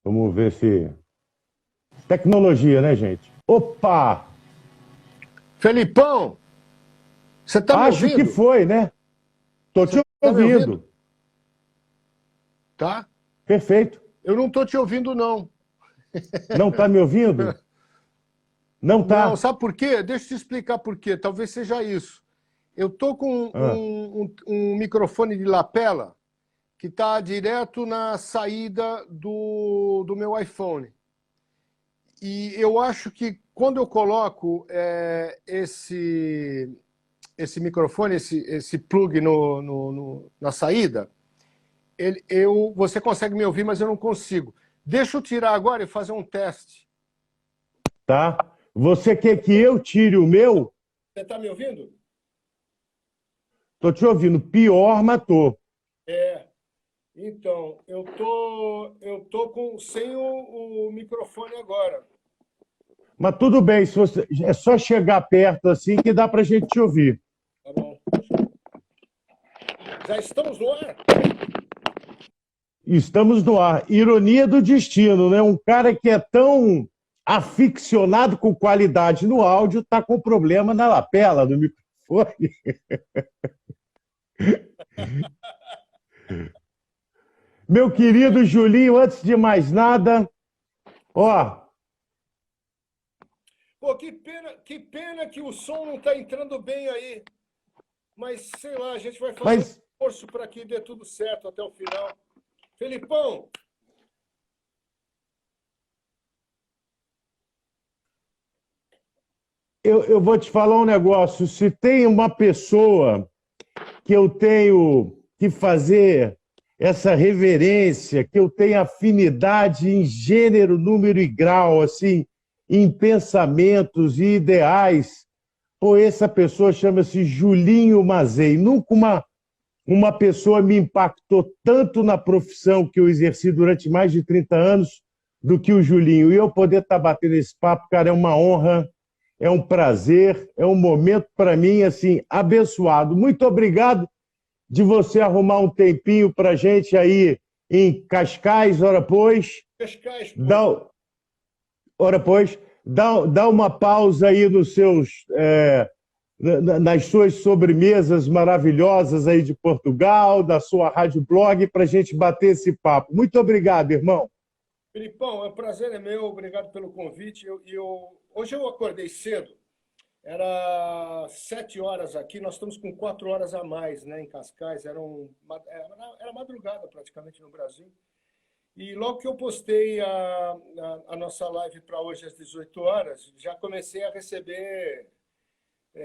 Vamos ver se... Tecnologia, né, gente? Opa! Felipão, você está me Acho que ouvindo? foi, né? Tô Você te está me ouvindo? ouvindo. Tá? Perfeito. Eu não estou te ouvindo, não. Não tá me ouvindo? Não Não, tá. sabe por quê? Deixa eu te explicar por quê. Talvez seja isso. Eu estou com Ah, um microfone de lapela que está direto na saída do meu iPhone. E eu acho que quando eu coloco esse microfone, esse plug na saída, você consegue me ouvir, mas eu não consigo. Deixa eu tirar agora e fazer um teste. tá. Você quer que eu tire o meu? Você está me ouvindo? Tô te ouvindo. Pior, matou. É. Então, eu tô sem o microfone agora. Mas tudo bem, se você... é só chegar perto assim que dá pra gente te ouvir. Tá bom. Já estamos no ar? Estamos no ar. Ironia do destino, né? Um cara que é tão aficionado com qualidade no áudio tá com problema na lapela do microfone. Meu querido Julinho, antes de mais nada, ó, Pô, que pena que o som não está entrando bem aí. Mas, sei lá, a gente vai fazer um mas esforço para que dê tudo certo até o final. Felipão, eu vou te falar um negócio. Se tem uma pessoa que eu tenho que fazer essa reverência, que eu tenho afinidade em gênero, número e grau, assim, em pensamentos e ideais, pô, essa pessoa chama-se Julinho Mazei. Nunca uma pessoa me impactou tanto na profissão que eu exerci durante mais de 30 anos do que o Julinho. E eu poder estar batendo esse papo, cara, é uma honra, é um prazer, é um momento para mim, assim, abençoado. Muito obrigado de você arrumar um tempinho para gente aí em Cascais, ora pois, Cascais, pô. dá, ora pois, dá uma pausa aí nos seus, nas suas sobremesas maravilhosas aí de Portugal, da sua rádio blog, para a gente bater esse papo. Muito obrigado, irmão. Felipão, o prazer é meu, obrigado pelo convite. Hoje eu acordei cedo, era 7 horas aqui, nós estamos com 4 horas a mais, né, em Cascais, era madrugada praticamente no Brasil. E logo que eu postei a nossa live para hoje às 18 horas, já comecei a receber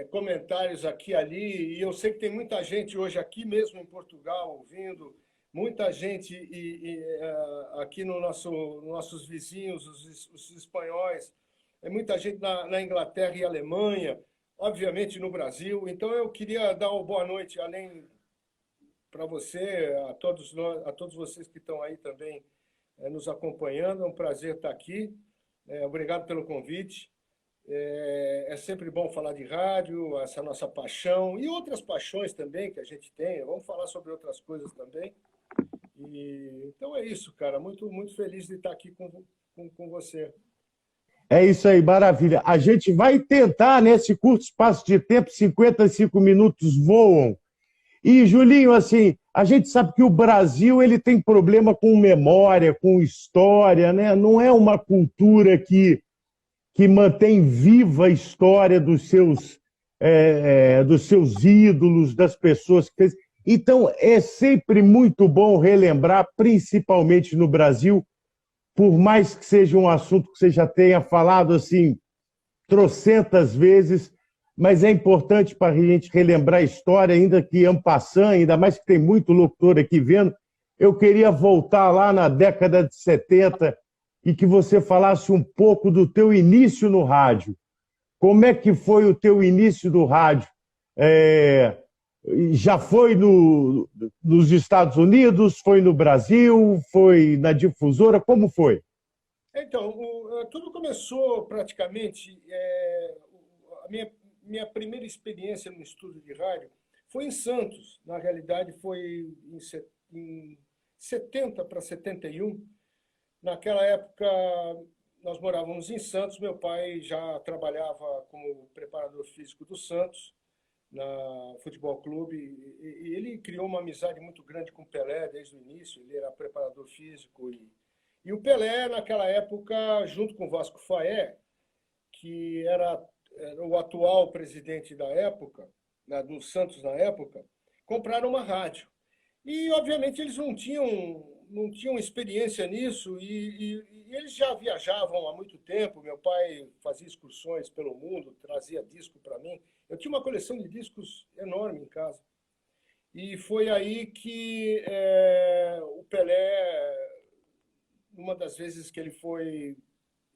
comentários aqui e ali, e eu sei que tem muita gente hoje aqui mesmo em Portugal ouvindo, muita gente aqui nossos vizinhos, os espanhóis, muita gente na Inglaterra e Alemanha, obviamente no Brasil. Então eu queria dar uma boa noite, além para você, a todos vocês que estão aí também nos acompanhando. É um prazer estar aqui. Obrigado pelo convite. É sempre bom falar de rádio, essa nossa paixão e outras paixões também que a gente tem. Vamos falar sobre outras coisas também. Então é isso, cara. Muito, muito feliz de estar aqui com você. É isso aí, maravilha. A gente vai tentar, nesse curto espaço de tempo, 55 minutos voam. E, Julinho, assim, a gente sabe que o Brasil ele tem problema com memória, com história, né? Não é uma cultura que mantém viva a história dos seus ídolos, das pessoas que fez. Então, é sempre muito bom relembrar, principalmente no Brasil, por mais que seja um assunto que você já tenha falado assim trocentas vezes, mas é importante para a gente relembrar a história, ainda que en passant, ainda mais que tem muito locutor aqui vendo. Eu queria voltar lá na década de 70 e que você falasse um pouco do teu início no rádio. Como é que foi o teu início do rádio? É, já foi nos Estados Unidos, foi no Brasil, foi na difusora, como foi? Então, tudo começou praticamente. A minha primeira experiência no estúdio de rádio foi em Santos. Na realidade, foi em 70 para 71. Naquela época, nós morávamos em Santos, meu pai já trabalhava como preparador físico do Santos, na Futebol Clube, e ele criou uma amizade muito grande com o Pelé desde o início, ele era preparador físico, e o Pelé, naquela época, junto com o Vasco Faé, que era o atual presidente da época, do Santos na época, compraram uma rádio. E, obviamente, eles não tinham experiência nisso e eles já viajavam há muito tempo. Meu pai fazia excursões pelo mundo, trazia disco para mim. Eu tinha uma coleção de discos enorme em casa. E foi aí que o Pelé, uma das vezes que ele foi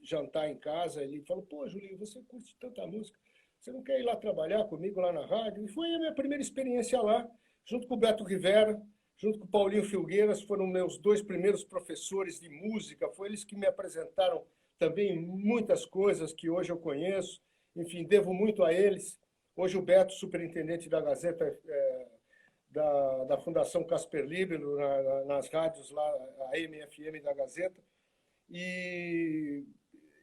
jantar em casa, ele falou: pô, Julinho, você curte tanta música, você não quer ir lá trabalhar comigo lá na rádio? E foi a minha primeira experiência lá, junto com o Beto Rivera, junto com o Paulinho Filgueiras, foram meus dois primeiros professores de música, foi eles que me apresentaram também muitas coisas que hoje eu conheço, enfim, devo muito a eles. Hoje o Beto, superintendente da Gazeta, da Fundação Casper Libero, nas rádios lá, a AM e FM da Gazeta, e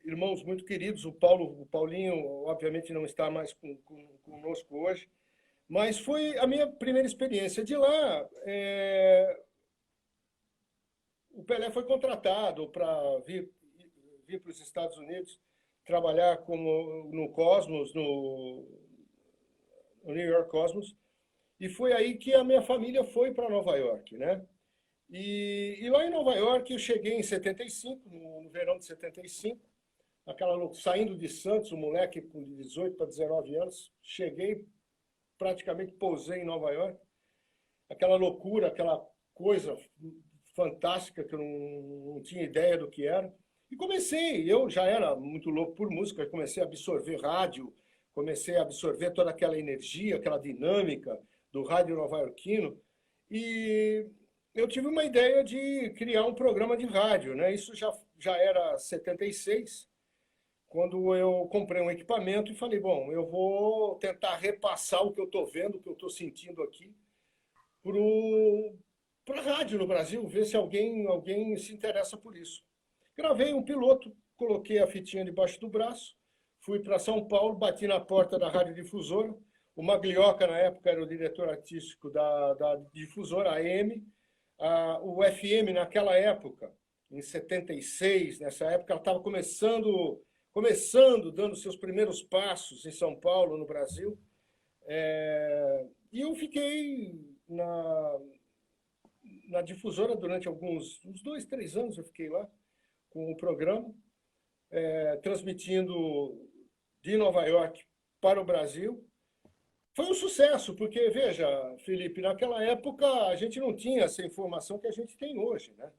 irmãos muito queridos, o Paulinho, obviamente, não está mais conosco hoje, mas foi a minha primeira experiência. De lá, o Pelé foi contratado para vir para os Estados Unidos trabalhar no Cosmos, no New York Cosmos, e foi aí que a minha família foi para Nova York, né? E lá em Nova York eu cheguei em 75, no verão de 75, saindo de Santos, um moleque com 18 para 19 anos, cheguei, praticamente pousei em Nova York, aquela loucura, aquela coisa fantástica que eu não tinha ideia do que era. E eu já era muito louco por música, comecei a absorver rádio, comecei a absorver toda aquela energia, aquela dinâmica do rádio nova-iorquino, e eu tive uma ideia de criar um programa de rádio, né? Isso já era 76, quando eu comprei um equipamento e falei, bom, eu vou tentar repassar o que eu estou vendo, o que eu estou sentindo aqui, para a rádio no Brasil, ver se alguém se interessa por isso. Gravei um piloto, coloquei a fitinha debaixo do braço, fui para São Paulo, bati na porta da Rádio Difusora. O Maglioca, na época, era o diretor artístico da Difusora, a AM. O FM, naquela época, em 76, nessa época, ela estava começando, dando seus primeiros passos em São Paulo, no Brasil. E eu fiquei na Difusora durante uns 2, 3 anos, eu fiquei lá com o programa, transmitindo de Nova York para o Brasil. Foi um sucesso, porque, veja, Felipe, naquela época a gente não tinha essa informação que a gente tem hoje, né?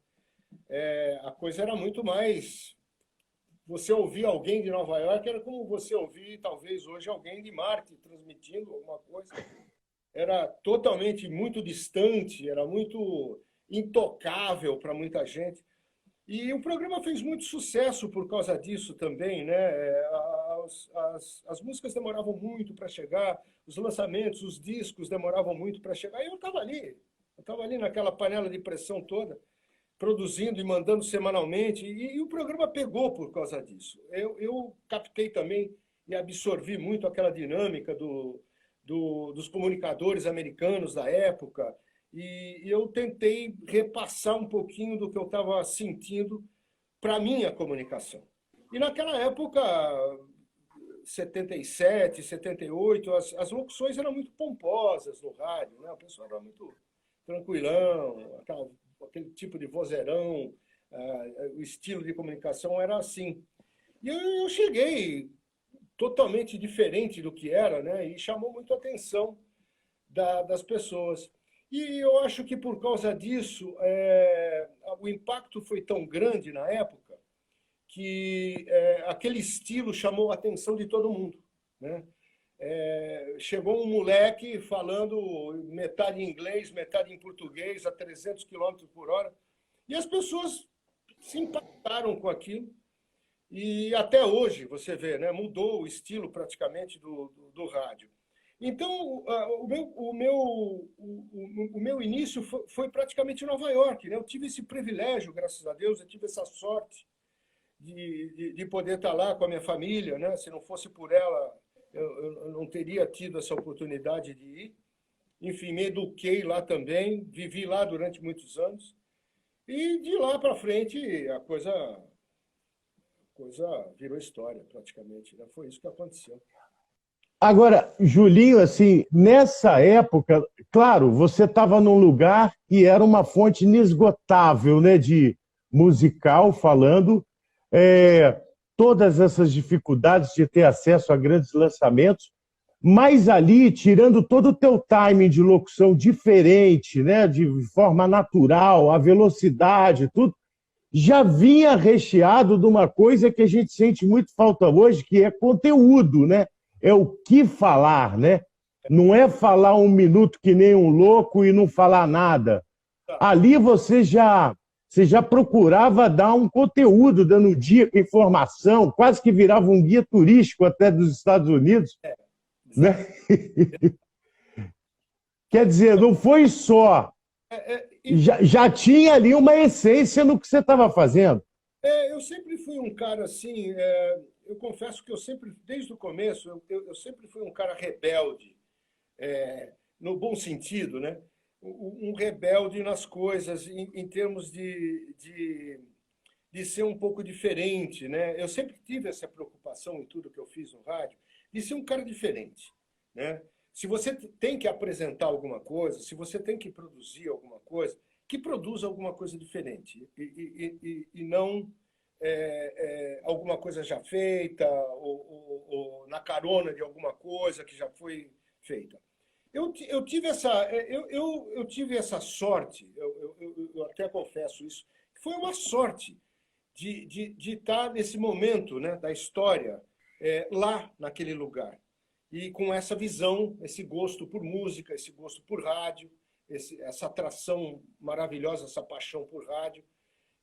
A coisa era muito mais... Você ouvir alguém de Nova York era como você ouvir, talvez, hoje alguém de Marte transmitindo alguma coisa. Era totalmente muito distante, era muito intocável para muita gente. E o programa fez muito sucesso por causa disso também, né? As músicas demoravam muito para chegar, os lançamentos, os discos demoravam muito para chegar. E eu estava ali naquela panela de pressão toda, produzindo e mandando semanalmente, e o programa pegou por causa disso. Eu captei também e absorvi muito aquela dinâmica dos comunicadores americanos da época, e eu tentei repassar um pouquinho do que eu estava sentindo para a minha comunicação. E naquela época, 77, 78, as locuções eram muito pomposas no rádio, né? O pessoal era muito tranquilão, aquele tipo de vozeirão, o estilo de comunicação era assim. E eu cheguei totalmente diferente do que era, né? E chamou muito a atenção das pessoas. E eu acho que por causa disso, o impacto foi tão grande na época que aquele estilo chamou a atenção de todo mundo, né? Chegou um moleque falando metade em inglês, metade em português, a 300 quilômetros por hora, e as pessoas se impactaram com aquilo. E até hoje, você vê, né, mudou o estilo praticamente do rádio. Então, o meu início foi praticamente em Nova York, né? Eu tive esse privilégio, graças a Deus, eu tive essa sorte de poder estar lá com a minha família, né? Se não fosse por ela, eu não teria tido essa oportunidade de ir. Enfim, me eduquei lá também, vivi lá durante muitos anos. E de lá para frente, a coisa virou história, praticamente, né? Foi isso que aconteceu. Agora, Julinho, assim, nessa época, claro, você estava num lugar que era uma fonte inesgotável, né, de musical falando, é, todas essas dificuldades de ter acesso a grandes lançamentos, mas ali, tirando todo o teu timing de locução diferente, né, de forma natural, a velocidade, tudo, já vinha recheado de uma coisa que a gente sente muito falta hoje, que é conteúdo, né? É o que falar, né? Não é falar um minuto que nem um louco e não falar nada. Tá. Ali você já procurava dar um conteúdo, dando dia com informação, quase que virava um guia turístico até dos Estados Unidos, né? Exato. Quer dizer, não foi só, já tinha ali uma essência no que você estava fazendo. Eu sempre fui um cara assim, eu confesso que eu sempre, desde o começo, eu sempre fui um cara rebelde, no bom sentido, né? Um rebelde nas coisas, em termos de ser um pouco diferente, né? Eu sempre tive essa preocupação em tudo que eu fiz no rádio, de ser um cara diferente, né? Se você tem que apresentar alguma coisa, se você tem que produzir alguma coisa, que produza alguma coisa diferente e não alguma coisa já feita ou na carona de alguma coisa que já foi feita. Eu tive eu tive essa sorte, eu até confesso isso, foi uma sorte de estar nesse momento, né, da história, lá naquele lugar. E com essa visão, esse gosto por música, esse gosto por rádio, essa atração maravilhosa, essa paixão por rádio.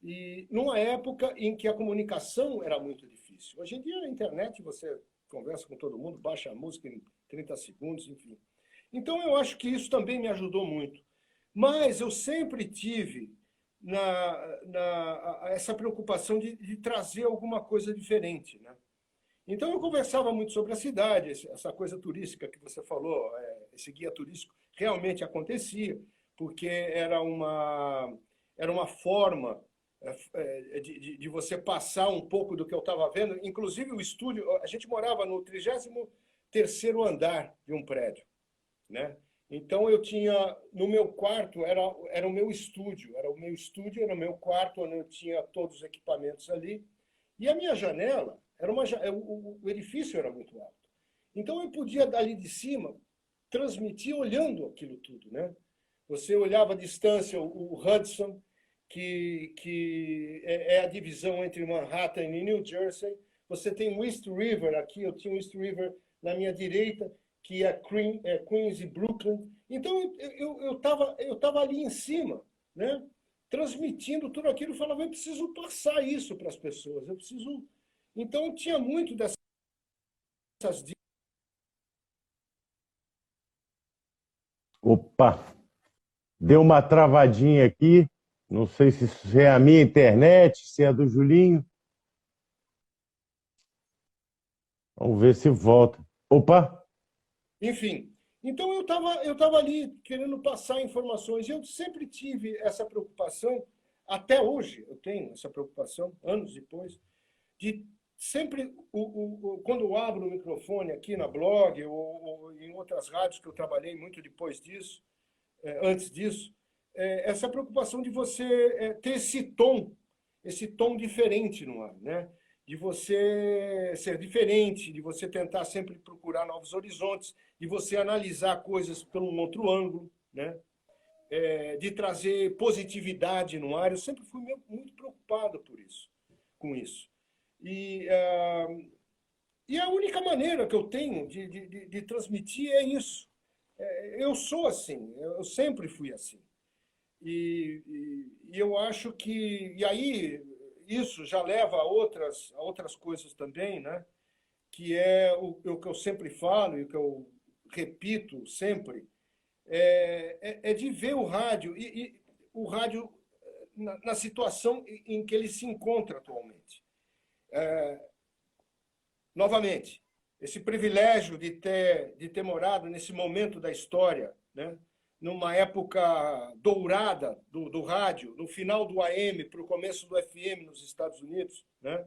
E numa época em que a comunicação era muito difícil. Hoje em dia, na internet, você conversa com todo mundo, baixa a música em 30 segundos, enfim. Então, eu acho que isso também me ajudou muito. Mas eu sempre tive essa preocupação de trazer alguma coisa diferente, né? Então, eu conversava muito sobre a cidade, essa coisa turística que você falou, esse guia turístico realmente acontecia, porque era uma forma de você passar um pouco do que eu estava vendo. Inclusive, o estúdio, a gente morava no 33º andar de um prédio, né? Então, eu tinha, no meu quarto, era o meu estúdio, era o meu quarto, onde eu tinha todos os equipamentos ali, e a minha janela, o edifício era muito alto. Então, eu podia, dali de cima, transmitir olhando aquilo tudo, né? Você olhava à distância o Hudson, que é a divisão entre Manhattan e New Jersey. Você tem o East River aqui, eu tinha o East River na minha direita, que é Queens e Brooklyn. Então, eu tava ali em cima, né? Transmitindo tudo aquilo, eu falava, eu preciso passar isso para as pessoas, eu preciso... Então, tinha muito dessas dicas. Opa, deu uma travadinha aqui. Não sei se é a minha internet, se é a do Julinho. Vamos ver se volta. Opa! Enfim, então eu tava ali querendo passar informações. E eu sempre tive essa preocupação, até hoje eu tenho essa preocupação, anos depois, de sempre, quando eu abro o microfone aqui na blog ou em outras rádios que eu trabalhei muito depois disso, antes disso, essa preocupação de você ter esse tom diferente no ar, né? De você ser diferente, de você tentar sempre procurar novos horizontes, de você analisar coisas por um outro ângulo, né? De trazer positividade no ar. Eu sempre fui muito preocupado por isso, com isso. E, e a única maneira que eu tenho de transmitir é isso. Eu sou assim, eu sempre fui assim. E eu acho que. E aí, isso já leva a outras coisas também, né? Que é o que eu sempre falo e o que eu repito sempre, de ver o rádio e o rádio na situação em que ele se encontra atualmente. Novamente, esse privilégio de ter morado nesse momento da história, né? Numa época dourada do rádio, no final do AM para o começo do FM nos Estados Unidos, né?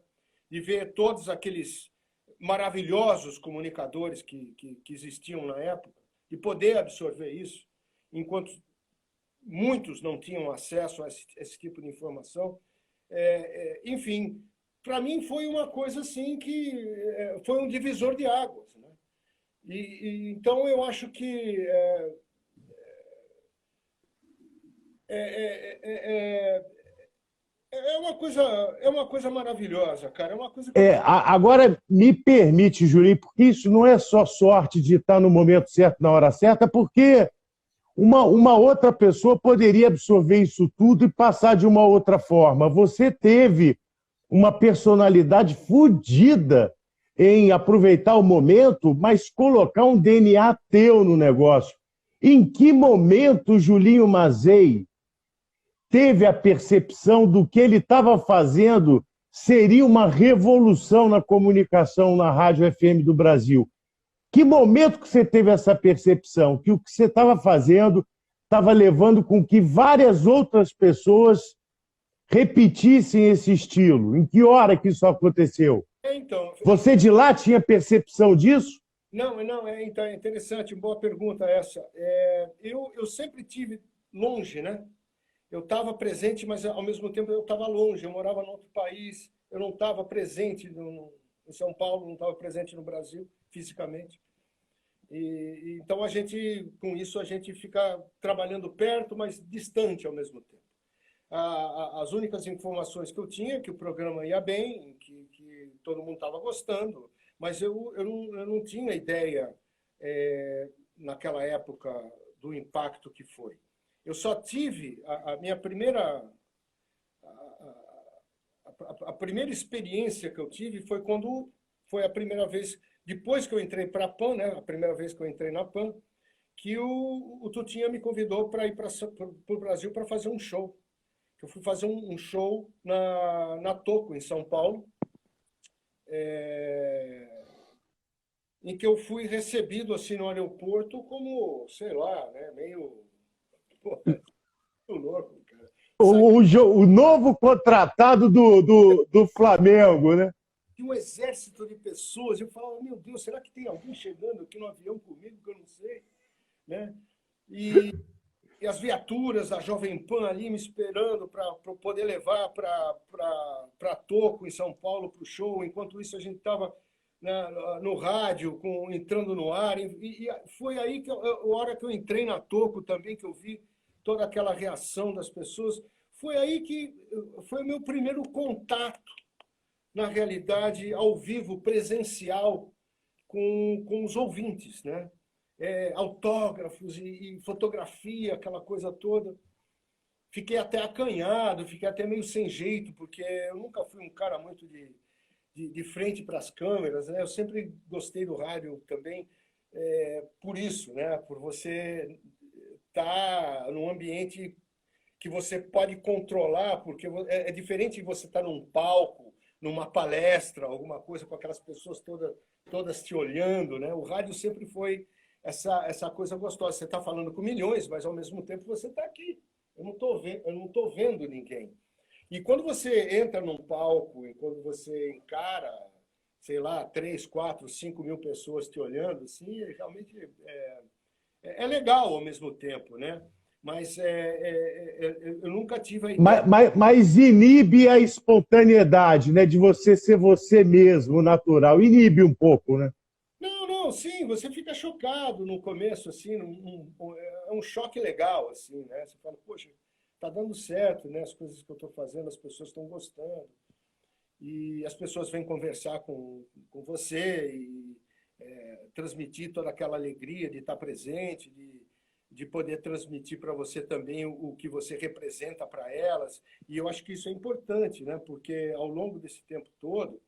De ver todos aqueles maravilhosos comunicadores que existiam na época, de poder absorver isso, enquanto muitos não tinham acesso a esse tipo de informação. Enfim, para mim foi uma coisa assim que foi um divisor de águas, né? Então eu acho que é uma coisa maravilhosa, cara. É uma coisa que Agora, me permite, Julinho, porque isso não é só sorte de estar no momento certo, na hora certa, porque uma outra pessoa poderia absorver isso tudo e passar de uma outra forma. Você teve uma personalidade fodida em aproveitar o momento, mas colocar um DNA teu no negócio. Em que momento Julinho Mazei teve a percepção do que ele estava fazendo seria uma revolução na comunicação na Rádio FM do Brasil? Que momento que você teve essa percepção? Que o que você estava fazendo estava levando com que várias outras pessoas repetissem esse estilo? Em que hora que isso aconteceu? Então, Você de lá tinha percepção disso? não, então, é interessante, boa pergunta essa. Eu sempre tive longe, né? Eu estava presente, mas ao mesmo tempo eu estava longe. Eu morava em outro país, eu não estava presente em São Paulo, não estava presente no Brasil fisicamente. Então com isso a gente fica trabalhando perto, mas distante ao mesmo tempo. As únicas informações que eu tinha é que o programa ia bem, que todo mundo estava gostando, mas eu não tinha ideia naquela época do impacto que foi. Eu só tive a minha primeira a primeira experiência que eu tive foi quando foi a primeira vez, depois que eu entrei para a PAN, né, a primeira vez que eu entrei na PAN, que o Tutinha me convidou para ir para o Brasil para fazer um show. Eu fui fazer um show na Toco, em São Paulo, em que eu fui recebido assim no aeroporto como, sei lá, né, meio, pô, meio louco, cara. O novo contratado do Flamengo, né? Tinha um exército de pessoas. Eu falava, meu Deus, será que tem alguém chegando aqui no avião comigo que eu não sei? Né? E as viaturas da Jovem Pan ali me esperando para poder levar para Toco, em São Paulo, para o show. Enquanto isso, a gente estava no rádio, entrando no ar. E foi aí que, a hora que eu entrei na Toco também, que eu vi toda aquela reação das pessoas, foi aí que foi o meu primeiro contato, na realidade, ao vivo, presencial, com os ouvintes, né? Autógrafos e fotografia, aquela coisa toda. Fiquei até acanhado, fiquei até meio sem jeito, porque eu nunca fui um cara muito de frente para as câmeras, né? Eu sempre gostei do rádio também, por isso, né? Por você estar num ambiente que você pode controlar, porque é diferente de você estar num palco, numa palestra, alguma coisa com aquelas pessoas todas te olhando, né? O rádio sempre foi essa coisa gostosa. Você está falando com milhões, mas ao mesmo tempo você está aqui. Eu não estou vendo ninguém. E quando você entra num palco e quando você encara, sei lá, 3, 4, 5 mil pessoas te olhando, assim, realmente é legal ao mesmo tempo, né? Mas eu nunca tive a ideia. Mas inibe a espontaneidade, né? De você ser você mesmo, natural. Inibe um pouco, né? Não, sim, você fica chocado no começo, assim, é um choque legal, assim, né? Você fala, poxa, tá dando certo, né? As coisas que eu estou fazendo, as pessoas estão gostando. E as pessoas vêm conversar com você e transmitir toda aquela alegria de estar presente, de poder transmitir para você também o que você representa para elas. E eu acho que isso é importante, né? Porque ao longo desse tempo todo,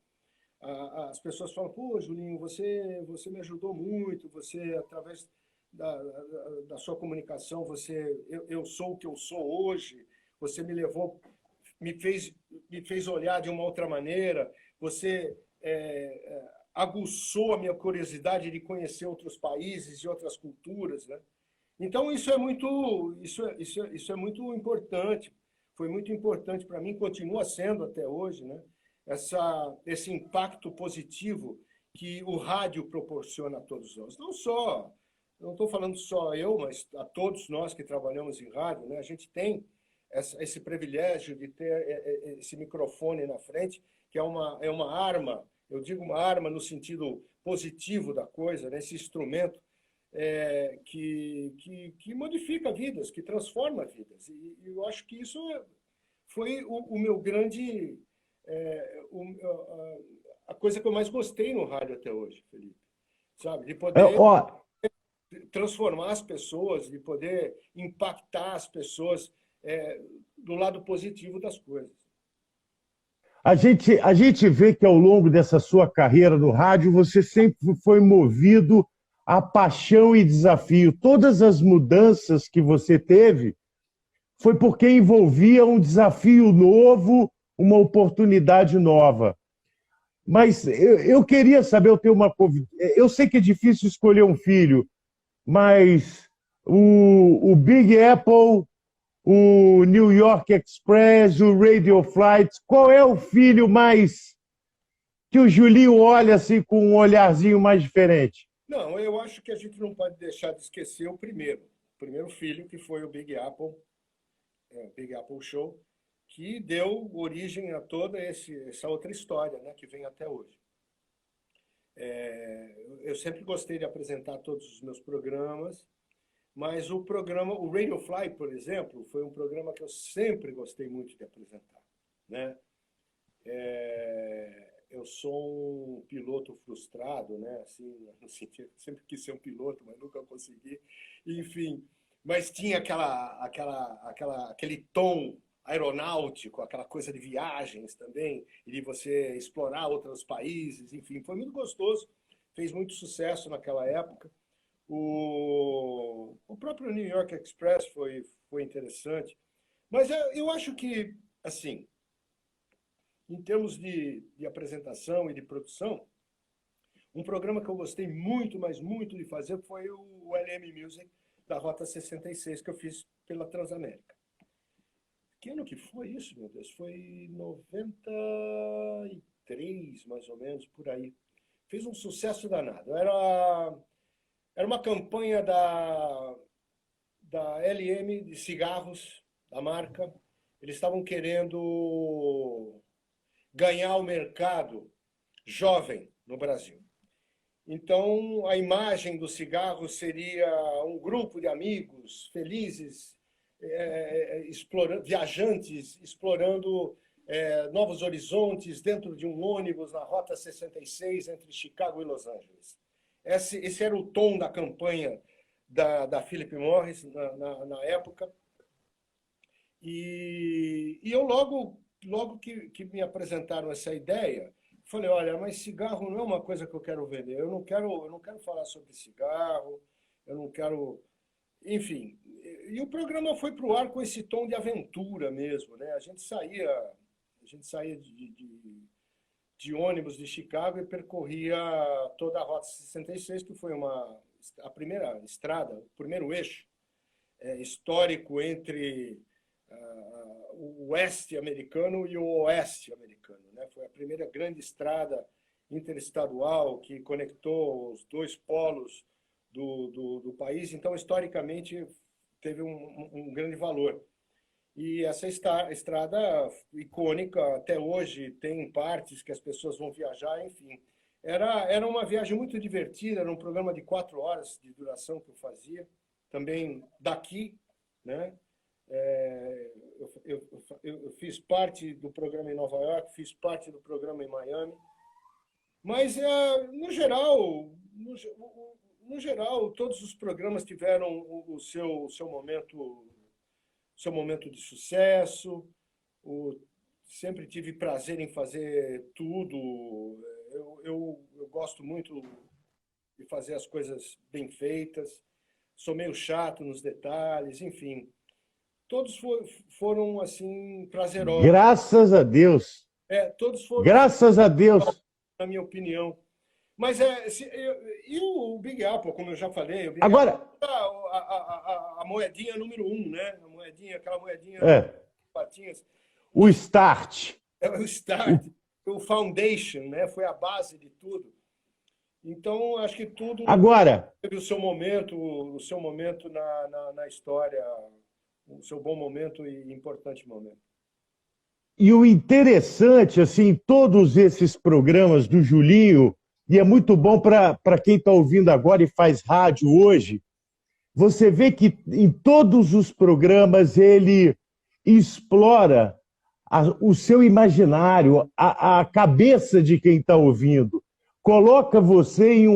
as pessoas falam, pô, Julinho, você me ajudou muito, você, através da sua comunicação, eu sou o que eu sou hoje, você me levou, me fez, me fez olhar de uma outra maneira, você aguçou a minha curiosidade de conhecer outros países e outras culturas, né? Então, isso é muito importante, foi muito importante para mim, continua sendo até hoje, né? Esse impacto positivo que o rádio proporciona a todos nós. Não estou falando só eu, mas a todos nós que trabalhamos em rádio, né? A gente tem esse privilégio de ter esse microfone na frente, que é uma arma, eu digo uma arma no sentido positivo da coisa, né? Esse instrumento que modifica vidas, que transforma vidas. E eu acho que isso foi o meu grande... a coisa que eu mais gostei no rádio até hoje, Felipe. Sabe? De poder Ó, transformar as pessoas, de poder impactar as pessoas do lado positivo das coisas. a gente vê que ao longo dessa sua carreira no rádio, você sempre foi movido a paixão e desafio. Todas as mudanças que você teve foi porque envolvia um desafio novo, uma oportunidade nova. Mas eu queria saber, eu sei que é difícil escolher um filho, mas o Big Apple, o New York Express, o Radio Flight, qual é o filho mais que o Julinho olha assim com um olharzinho mais diferente? Não, eu acho que a gente não pode deixar de esquecer o primeiro filho, que foi o Big Apple Show, que deu origem a toda essa outra história, né, que vem até hoje. Eu sempre gostei de apresentar todos os meus programas, mas o Radio Fly, por exemplo, foi um programa que eu sempre gostei muito de apresentar, né? Eu sou um piloto frustrado, né? Assim, no sentido, sempre quis ser um piloto, mas nunca consegui. Enfim, mas tinha aquele tom aeronáutico, aquela coisa de viagens também, e de você explorar outros países, enfim, foi muito gostoso, fez muito sucesso naquela época. O próprio New York Express foi interessante, mas eu acho que, assim, em termos de apresentação e de produção, um programa que eu gostei muito, mas muito de fazer foi o LM Music da Rota 66, que eu fiz pela Transamérica. Que ano que foi isso, meu Deus? Foi 93, mais ou menos, por aí. Fez um sucesso danado. Era uma campanha da LM de cigarros, da marca. Eles estavam querendo ganhar o mercado jovem no Brasil. Então, a imagem do cigarro seria um grupo de amigos felizes, viajantes, explorando novos horizontes dentro de um ônibus na Rota 66 entre Chicago e Los Angeles. Esse era o tom da campanha da Philip Morris na época. E eu logo que me apresentaram essa ideia, falei, olha, mas cigarro não é uma coisa que eu quero vender. Eu não quero falar sobre cigarro, eu não quero... Enfim, e o programa foi para o ar com esse tom de aventura mesmo, né? A gente saía de ônibus de Chicago e percorria toda a Rota 66, que foi a primeira estrada, o primeiro eixo histórico entre o oeste americano e o oeste americano, né? Foi a primeira grande estrada interestadual que conectou os dois polos do país. Então, historicamente, teve um grande valor. E essa estrada icônica, até hoje, tem partes que as pessoas vão viajar, enfim. Era uma viagem muito divertida, era um programa de 4 horas de duração que eu fazia, também daqui, né? Eu fiz parte do programa em Nova York, fiz parte do programa em Miami, mas no geral, todos os programas tiveram o seu momento de sucesso. Sempre tive prazer em fazer tudo. Eu gosto muito de fazer as coisas bem feitas, sou meio chato nos detalhes, enfim. Todos foram, assim, prazerosos. Graças a Deus. Todos foram, Graças a Deus. na minha opinião. Mas e o Big Apple, como eu já falei, o Big Agora, Apple é a moedinha número um, né? Aquela moedinha patinhas. o start. É o start, o foundation, né? Foi a base de tudo. Então, acho que tudo Agora, teve o seu momento na história, o seu bom momento e importante momento. e o interessante, assim, todos esses programas do Julinho, e é muito bom para quem está ouvindo agora e faz rádio hoje, você vê que em todos os programas ele explora o seu imaginário, a cabeça de quem está ouvindo. Coloca você em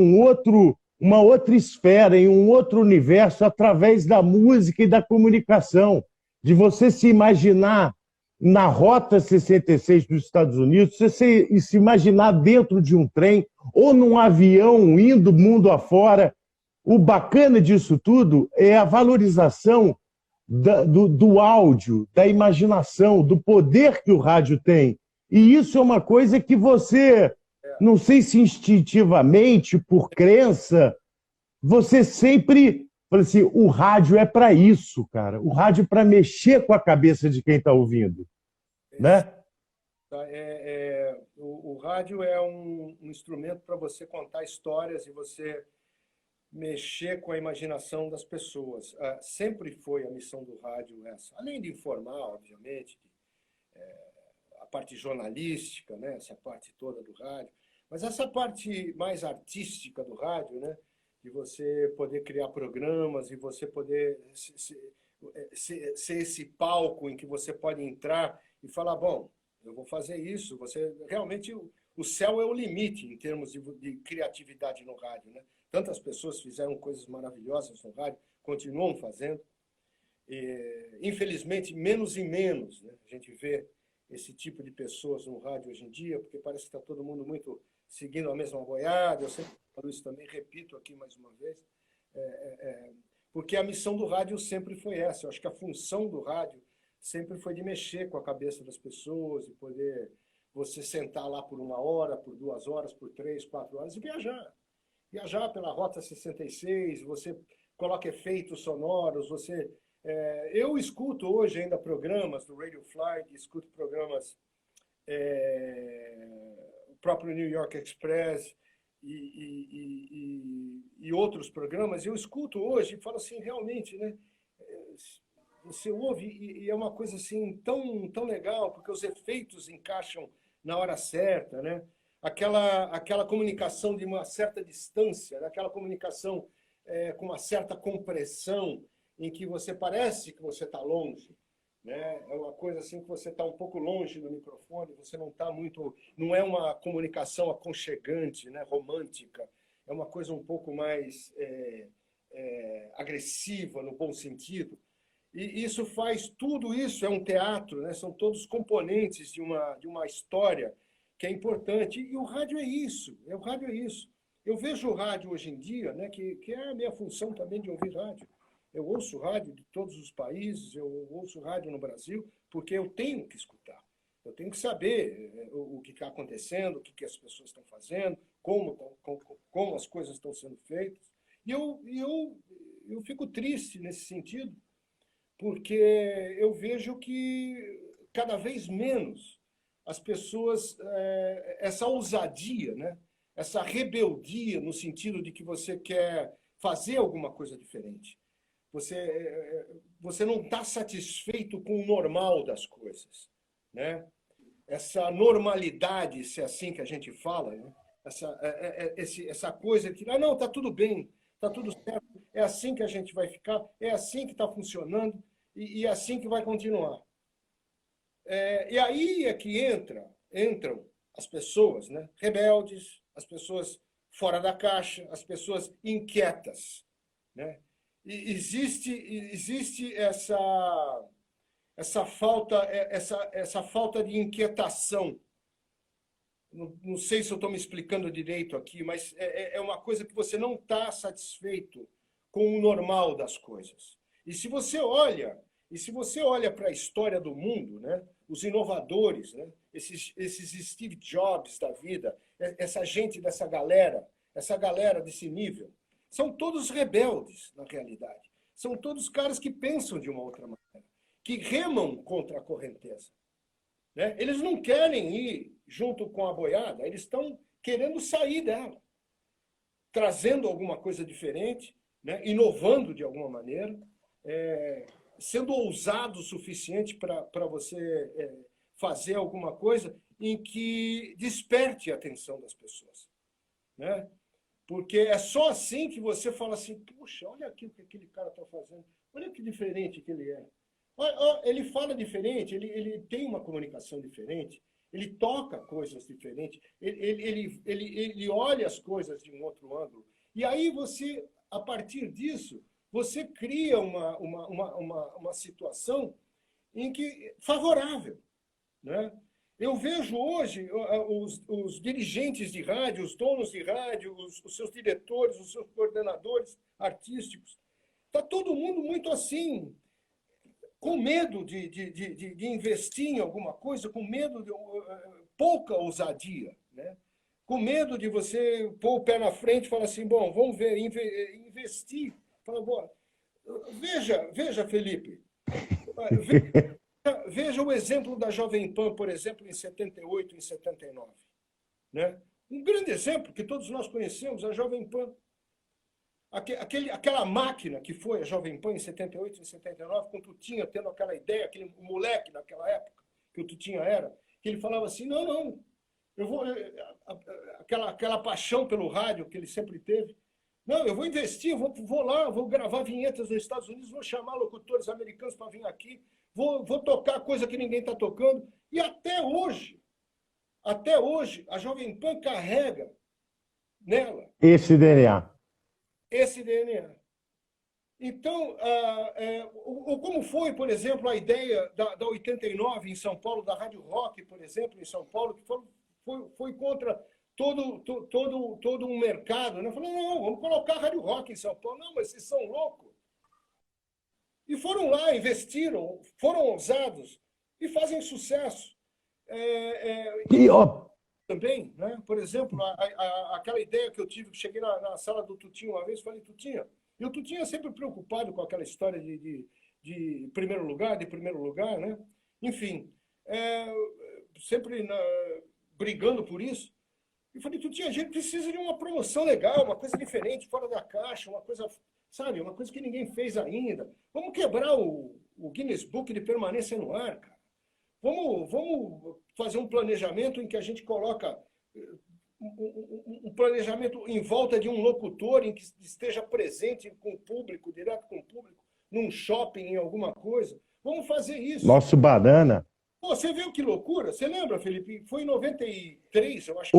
uma outra esfera, em um outro universo, através da música e da comunicação. De você se imaginar na Rota 66 dos Estados Unidos, você se imaginar dentro de um trem ou num avião indo mundo afora. O bacana disso tudo é a valorização do áudio, da imaginação, do poder que o rádio tem. E isso é uma coisa que você, não sei se instintivamente, por crença, você sempre fala assim, o rádio é para isso, cara. O rádio é para mexer com a cabeça de quem está ouvindo. Né? O rádio é um instrumento para você contar histórias e você mexer com a imaginação das pessoas. Sempre foi a missão do rádio essa. Além de informar, obviamente, a parte jornalística, né? Essa parte toda do rádio, mas essa parte mais artística do rádio, né? De você poder criar programas e você poder ser esse palco em que você pode entrar e falar, bom, eu vou fazer isso. Você realmente, o céu é o limite em termos de criatividade no rádio, né? Tantas pessoas fizeram coisas maravilhosas no rádio, continuam fazendo. Infelizmente, menos e menos, né? A gente vê esse tipo de pessoas no rádio hoje em dia, porque parece que está todo mundo muito seguindo a mesma boiada. Eu sempre falo isso também, repito aqui mais uma vez, porque a missão do rádio sempre foi essa. Eu acho que a função do rádio sempre foi de mexer com a cabeça das pessoas e poder você sentar lá por 1 hora, por 2 horas, por 3, 4 horas e viajar. Viajar pela Rota 66, você coloca efeitos sonoros, eu escuto hoje ainda programas do Radio Flight, escuto programas, o próprio New York Express e outros programas, eu escuto hoje e falo assim, realmente, né? Você ouve e é uma coisa assim tão legal, porque os efeitos encaixam na hora certa, né? Aquela comunicação de uma certa distância, aquela comunicação com uma certa compressão, em que você parece que você está longe, né? É uma coisa assim que você está um pouco longe do microfone, você não está muito, não é uma comunicação aconchegante, né? Romântica, é uma coisa um pouco mais agressiva no bom sentido. E tudo isso é um teatro, né? São todos componentes de uma história que é importante. E o rádio é isso, o rádio é isso. Eu vejo o rádio hoje em dia, né, que é a minha função também de ouvir rádio. Eu ouço rádio de todos os países, eu ouço rádio no Brasil, porque eu tenho que escutar. Eu tenho que saber o que está acontecendo, o que as pessoas estão fazendo, como as coisas estão sendo feitas. E eu fico triste nesse sentido, porque eu vejo que cada vez menos as pessoas, essa ousadia, né? Essa rebeldia no sentido de que você quer fazer alguma coisa diferente. Você não está satisfeito com o normal das coisas, né? Essa normalidade, se é assim que a gente fala, né? Essa coisa que, não, está tudo bem, está tudo certo, é assim que a gente vai ficar, é assim que está funcionando e é assim que vai continuar. E aí é que entram as pessoas, né? Rebeldes, as pessoas fora da caixa, as pessoas inquietas, né? E existe essa falta de inquietação não sei se eu estou me explicando direito aqui, mas é uma coisa que você não está satisfeito com o normal das coisas. E se você olha para a história do mundo, né, os inovadores, né, esses Steve Jobs da vida, essa gente dessa galera, essa galera desse nível, são todos rebeldes, na realidade. São todos caras que pensam de uma outra maneira, que remam contra a correnteza. Né? Eles não querem ir junto com a boiada, eles estão querendo sair dela, trazendo alguma coisa diferente, né? Inovando de alguma maneira, sendo ousado o suficiente para você fazer alguma coisa em que desperte a atenção das pessoas. Né? Porque é só assim que você fala assim, puxa, olha aqui o que aquele cara está fazendo, olha que diferente que ele é. Ele fala diferente, ele tem uma comunicação diferente, ele toca coisas diferentes, ele olha as coisas de um outro ângulo. E aí você, a partir disso, você cria uma situação em que favorável. Né? Eu vejo hoje os dirigentes de rádio, os donos de rádio, os seus diretores, os seus coordenadores artísticos, está todo mundo muito assim, com medo de investir em alguma coisa, com medo de pouca ousadia, né? Com medo de você pôr o pé na frente e falar assim, bom, vamos ver, investir. Fala, bom, veja, Felipe, veja o exemplo da Jovem Pan, por exemplo, em 78, em 79. Né? Um grande exemplo que todos nós conhecemos, a Jovem Pan. Aquela máquina que foi a Jovem Pan em 78, em 79, com o Tutinha tendo aquela ideia, aquele moleque naquela época, que o Tutinha era, que ele falava assim, não, eu vou... Aquela paixão pelo rádio que ele sempre teve. Não, eu vou investir, vou lá, vou gravar vinhetas nos Estados Unidos, vou chamar locutores americanos para vir aqui, vou tocar coisa que ninguém está tocando. E até hoje, a Jovem Pan carrega nela esse DNA. Então, como foi, por exemplo, a ideia da 89 em São Paulo, da Rádio Rock, por exemplo, em São Paulo, que foi contra todo um mercado. Né? Falou, não, vamos colocar a Rádio Rock em São Paulo. Não, mas vocês são loucos. E foram lá, investiram, foram ousados e fazem sucesso. Também, né? Por exemplo, aquela ideia que eu tive, que cheguei na sala do Tutinha uma vez, falei, Tutinha, e o Tutinha sempre preocupado com aquela história de primeiro lugar, né? Enfim, sempre brigando por isso. E falei, Tutinha, a gente precisa de uma promoção legal, uma coisa diferente, fora da caixa, uma coisa, sabe, uma coisa que ninguém fez ainda. Vamos quebrar o Guinness Book de permanência no ar, cara. Vamos fazer um planejamento em que a gente coloca um planejamento em volta de um locutor em que esteja presente com o público, direto com o público, num shopping, em alguma coisa. Vamos fazer isso. Nosso Banana. Pô, você viu que loucura? Você lembra, Felipe? Foi em 93, eu acho que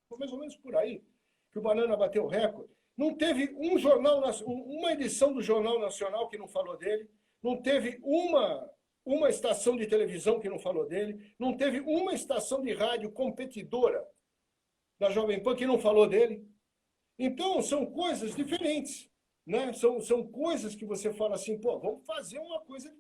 foi mais ou menos por aí, que o Banana bateu o recorde. Não teve uma edição do Jornal Nacional que não falou dele, não teve uma estação de televisão que não falou dele, não teve uma estação de rádio competidora da Jovem Pan que não falou dele. Então, são coisas diferentes. Né? São coisas que você fala assim, pô, vamos fazer uma coisa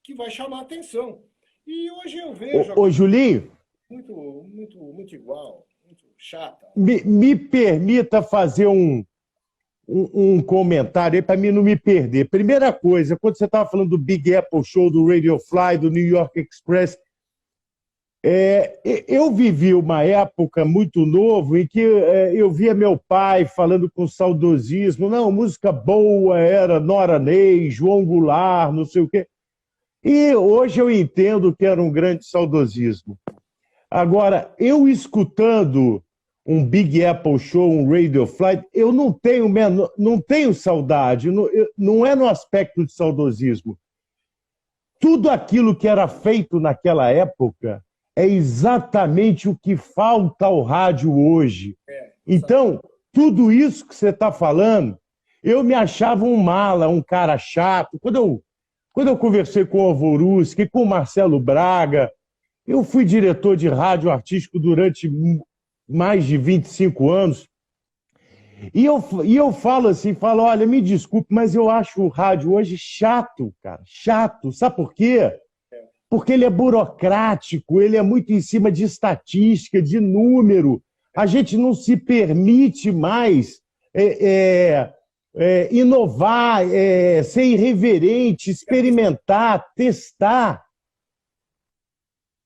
que vai chamar a atenção. E hoje eu vejo... Ô, Julinho... Muito igual, muito chata. Me permita fazer um comentário aí para mim não me perder. Primeira coisa, quando você estava falando do Big Apple Show, do Radio Fly, do New York Express, eu vivi uma época muito novo em que eu via meu pai falando com saudosismo, não, música boa era Nora Ney, João Goulart, não sei o quê. E hoje eu entendo que era um grande saudosismo. Agora, eu escutando um Big Apple Show, um Radio Flight, eu não tenho saudade, não é no aspecto de saudosismo. Tudo aquilo que era feito naquela época é exatamente o que falta ao rádio hoje. Então, tudo isso que você está falando, eu me achava um mala, um cara chato. Quando eu conversei com o Alvorusky, com o Marcelo Braga, Eu fui diretor de rádio artístico durante mais de 25 anos. E eu falo assim, falo, olha, me desculpe, mas eu acho o rádio hoje chato, cara, chato. Sabe por quê? Porque ele é burocrático, ele é muito em cima de estatística, de número. A gente não se permite mais inovar, ser irreverente, experimentar, testar,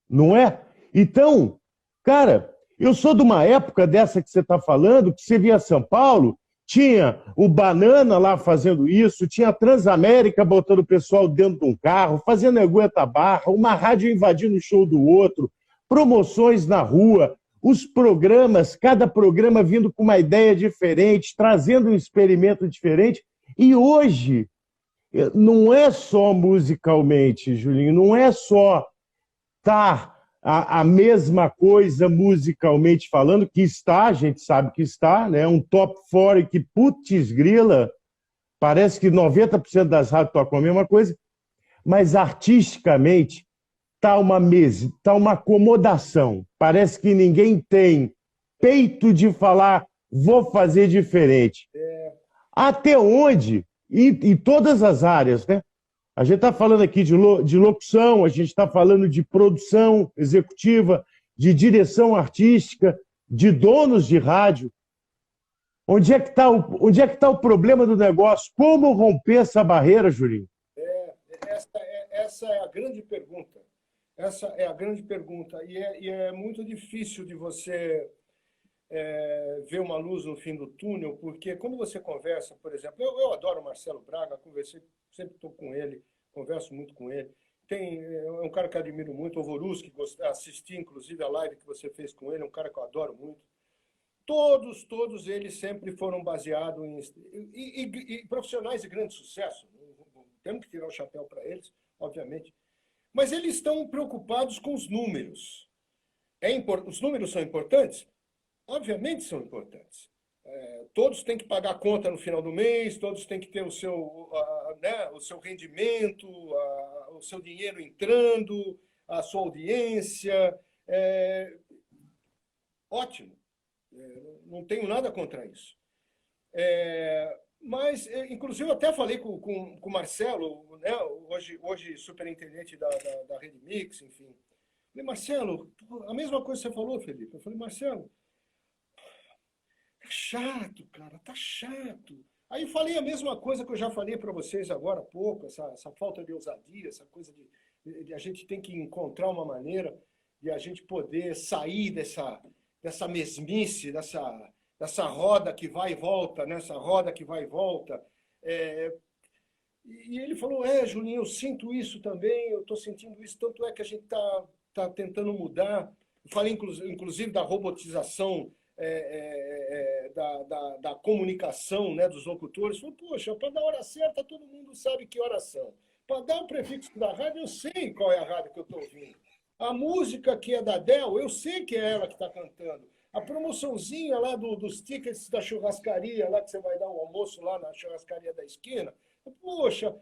não é? Então, cara, eu sou de uma época dessa que você está falando, que você via São Paulo, tinha o Banana lá fazendo isso, tinha a Transamérica botando o pessoal dentro de um carro, fazendo aguenta barra, uma rádio invadindo o show do outro, promoções na rua, os programas, cada programa vindo com uma ideia diferente, trazendo um experimento diferente. E hoje, não é só musicalmente, Julinho, não é só estar a mesma coisa musicalmente falando, que está, a gente sabe que está, né? Um top 40 que, putz grila, parece que 90% das rádios tocam a mesma coisa, mas artisticamente está uma mesa, está uma acomodação. Parece que ninguém tem peito de falar, vou fazer diferente. Até onde? Em todas as áreas, né? A gente está falando aqui de locução, a gente está falando de produção executiva, de direção artística, de donos de rádio. Onde é que está o problema do negócio? Como romper essa barreira, Julinho? Essa é a grande pergunta. Essa é a grande pergunta. E é muito difícil de você ver uma luz no fim do túnel, porque quando você conversa, por exemplo, eu adoro o Marcelo Braga, conversei, sempre estou com ele, converso muito com ele. É um cara que eu admiro muito, o Voruski, assisti inclusive a live que você fez com ele, é um cara que eu adoro muito. Todos eles sempre foram baseados em profissionais de grande sucesso. Temos que tirar o chapéu para eles, obviamente. Mas eles estão preocupados com os números. Os números são importantes? Obviamente são importantes. Todos têm que pagar a conta no final do mês, todos têm que ter o seu rendimento, o seu dinheiro entrando, a sua audiência. Ótimo. Não tenho nada contra isso. Mas, inclusive, eu até falei com o Marcelo, né, hoje superintendente da Rede Mix, enfim. Falei, Marcelo, a mesma coisa que você falou, Felipe. Eu falei, Marcelo, tá chato, cara, tá chato. Aí eu falei a mesma coisa que eu já falei para vocês agora há pouco, essa falta de ousadia, essa coisa de a gente tem que encontrar uma maneira de a gente poder sair dessa mesmice, dessa roda que vai e volta, nessa roda que vai e volta. E ele falou, Julinho, eu sinto isso também, eu estou sentindo isso, tanto é que a gente está tentando mudar. Eu falei, inclusive, da robotização da comunicação, né, dos locutores. Falei, poxa, para dar hora certa, todo mundo sabe que horas são. Para dar o prefixo da rádio, eu sei qual é a rádio que eu estou ouvindo. A música que é da Del, eu sei que é ela que está cantando. A promoçãozinha lá dos tickets da churrascaria, lá que você vai dar um almoço lá na churrascaria da esquina. Poxa,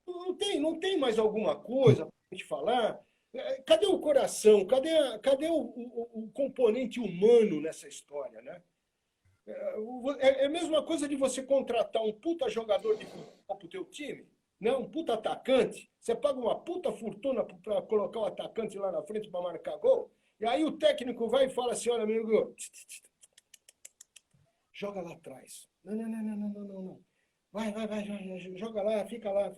não tem mais alguma coisa para a gente falar? Cadê o coração? Cadê o componente humano nessa história, né? É a mesma coisa de você contratar um puta jogador de futebol para o teu time, né? Um puta atacante. Você paga uma puta fortuna para colocar o atacante lá na frente para marcar gol. E aí o técnico vai e fala assim, olha, amigo, joga lá atrás. Não. Vai, joga lá, fica lá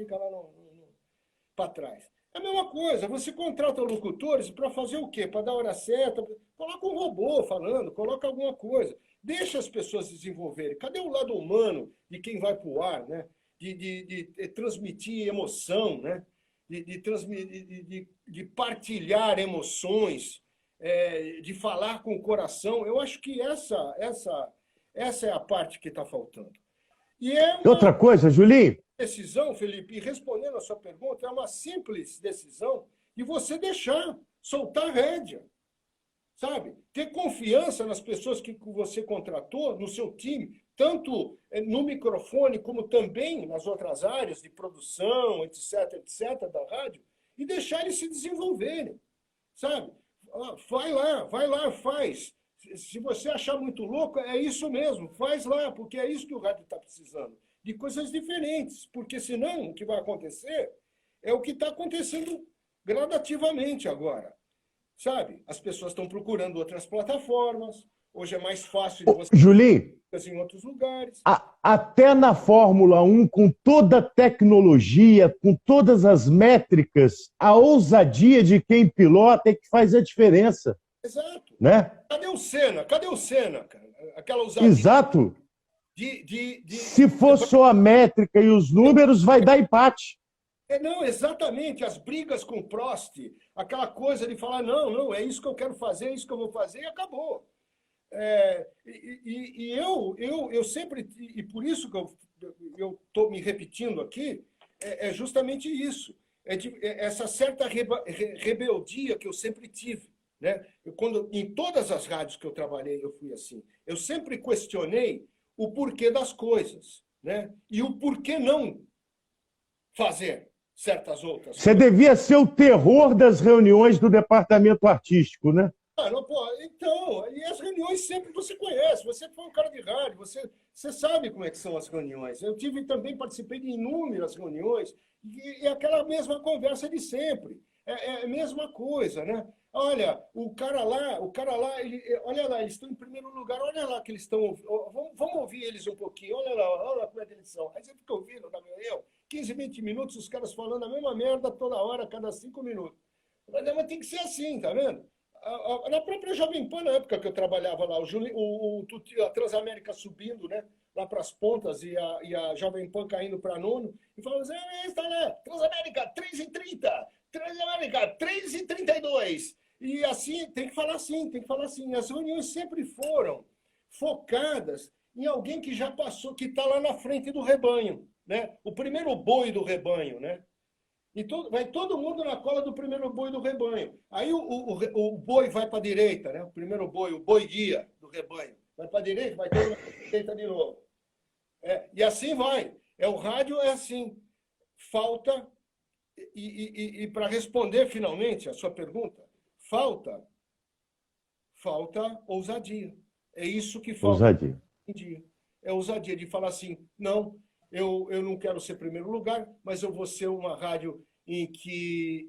para trás. É a mesma coisa, você contrata locutores para fazer o quê? Para dar a hora certa, coloca um robô falando, coloca alguma coisa. Deixa as pessoas desenvolverem. Cadê o lado humano de quem vai para o ar, né? De transmitir emoção, né? De partilhar emoções, de falar com o coração. Eu acho que essa é a parte que está faltando. E outra coisa, Julinho? Decisão, Felipe, e respondendo a sua pergunta, é uma simples decisão de você soltar a rédea, sabe? Ter confiança nas pessoas que você contratou, no seu time, tanto no microfone como também nas outras áreas de produção, etc., da rádio, e deixar eles se desenvolverem. sabe? Vai lá, faz. Se você achar muito louco, é isso mesmo, faz lá, porque é isso que o rádio está precisando, de coisas diferentes, porque senão o que vai acontecer é o que está acontecendo gradativamente agora, sabe? As pessoas estão procurando outras plataformas, hoje é mais fácil de você Julinho, em outros lugares. até na Fórmula 1, com toda a tecnologia, com todas as métricas, a ousadia de quem pilota é que faz a diferença. Exato. Né? Cadê o Senna? Cadê o Senna, cara? Aquela ousadia. Exato. Se for só a métrica e os números, vai dar empate. Não, exatamente. As brigas com o Prost, aquela coisa de falar, não, é isso que eu quero fazer, é isso que eu vou fazer, e acabou. Eu sempre, e por isso que eu estou me repetindo aqui, é justamente isso. Essa certa rebeldia que eu sempre tive. Né? Em todas as rádios que eu trabalhei, eu fui assim. Eu sempre questionei o porquê das coisas, né? E o porquê não fazer certas outras Você coisas. Devia ser o terror das reuniões do departamento artístico, né? Então, e as reuniões sempre você conhece, você foi um cara de rádio, você sabe como é que são as reuniões. Eu também participei de inúmeras reuniões e aquela mesma conversa de sempre. É a mesma coisa, né? Olha, o cara lá, olha lá, eles estão em primeiro lugar, olha lá que eles estão. Vamos ouvir eles um pouquinho, olha lá como é que eles são. Aí você fica ouvindo na reunião, 15, 20 minutos, os caras falando a mesma merda toda hora, cada 5 minutos. Mas tem que ser assim, tá vendo? Na própria Jovem Pan, na época que eu trabalhava lá, a Transamérica subindo, né, lá para as pontas e a Jovem Pan caindo para nono, e falando assim, está lá, Transamérica 3h30, Transamérica 3h32. E assim, tem que falar assim. As reuniões sempre foram focadas em alguém que já passou, que está lá na frente do rebanho, né? O primeiro boi do rebanho, né? E vai todo mundo na cola do primeiro boi do rebanho. Aí o boi vai para a direita, né? O primeiro boi, o boi guia do rebanho. Vai para a direita, vai todo mundo para a direita de novo. E assim vai. O rádio é assim. Falta, e para responder finalmente a sua pergunta, falta ousadia. É isso que falta Ousadia. hoje em dia. É ousadia de falar assim, não, eu não quero ser primeiro lugar, mas eu vou ser uma rádio em que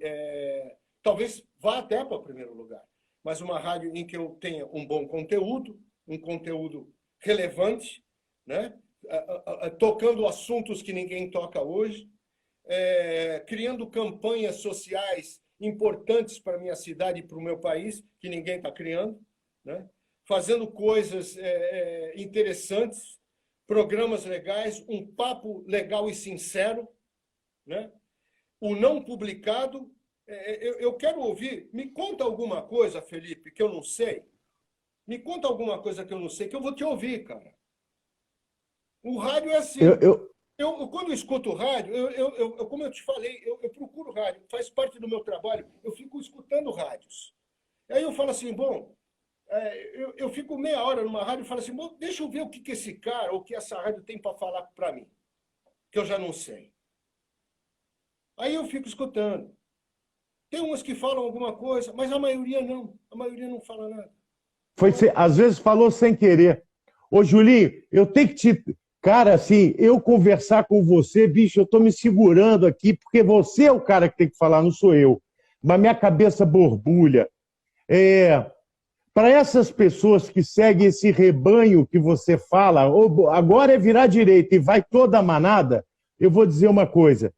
talvez vá até para o primeiro lugar, mas uma rádio em que eu tenha um bom conteúdo, um conteúdo relevante, né? Tocando assuntos que ninguém toca hoje, criando campanhas sociais importantes para a minha cidade e para o meu país, que ninguém está criando, né? Fazendo coisas interessantes, programas legais, um papo legal e sincero, né? O não publicado. Eu quero ouvir. Me conta alguma coisa, Felipe, que eu não sei. Me conta alguma coisa que eu não sei, que eu vou te ouvir, cara. O rádio é assim. Quando eu escuto rádio, como eu te falei, eu procuro rádio, faz parte do meu trabalho, eu fico escutando rádios. Aí eu falo assim, bom, eu fico meia hora numa rádio e falo assim, bom, deixa eu ver o que esse cara ou o que essa rádio tem para falar para mim, que eu já não sei. Aí eu fico escutando. Tem umas que falam alguma coisa, mas a maioria não fala nada. Às vezes falou sem querer. Ô, Julinho, eu tenho que te... Cara, assim, eu conversar com você, bicho, eu tô me segurando aqui, porque você é o cara que tem que falar, não sou eu. Mas minha cabeça borbulha. Para essas pessoas que seguem esse rebanho que você fala, agora é virar direita e vai toda a manada, eu vou dizer uma coisa.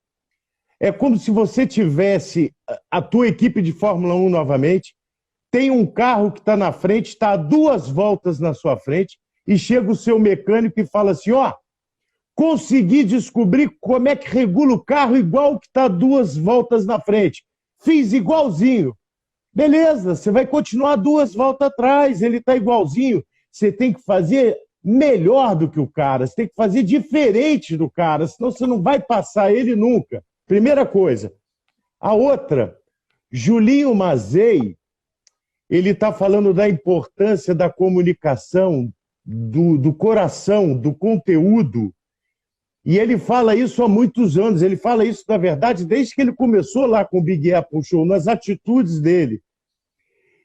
É como se você tivesse a tua equipe de Fórmula 1 novamente, tem um carro que está na frente, está a 2 voltas na sua frente, e chega o seu mecânico e fala assim, consegui descobrir como é que regula o carro igual que está 2 voltas na frente. Fiz igualzinho. Beleza, você vai continuar 2 voltas atrás, ele está igualzinho. Você tem que fazer melhor do que o cara, você tem que fazer diferente do cara, senão você não vai passar ele nunca. Primeira coisa. A outra, Julinho Mazei, ele está falando da importância da comunicação, do coração, do conteúdo. E ele fala isso há muitos anos. Ele fala isso, na verdade, desde que ele começou lá com o Big Apple Show, nas atitudes dele.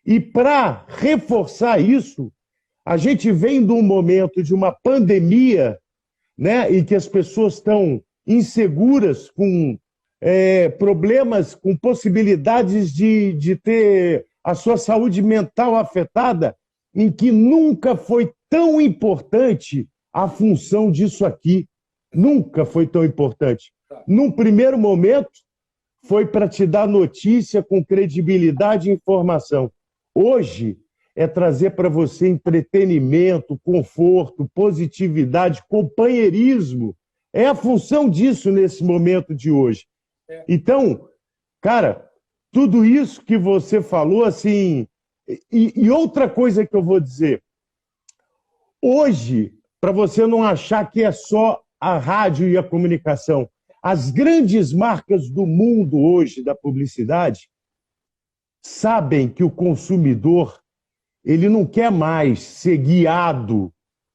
E para reforçar isso, a gente vem de um momento de uma pandemia, né, em que as pessoas estão inseguras, com problemas, com possibilidades de ter a sua saúde mental afetada, em que nunca foi tão importante a função disso aqui. Nunca foi tão importante. Num primeiro momento, foi para te dar notícia com credibilidade e informação. Hoje é trazer para você entretenimento, conforto, positividade, companheirismo. É a função disso nesse momento de hoje. Então, cara, tudo isso que você falou, assim. E outra coisa que eu vou dizer. Hoje, para você não achar que é só a rádio e a comunicação, as grandes marcas do mundo hoje da publicidade sabem que o consumidor ele não quer mais ser guiado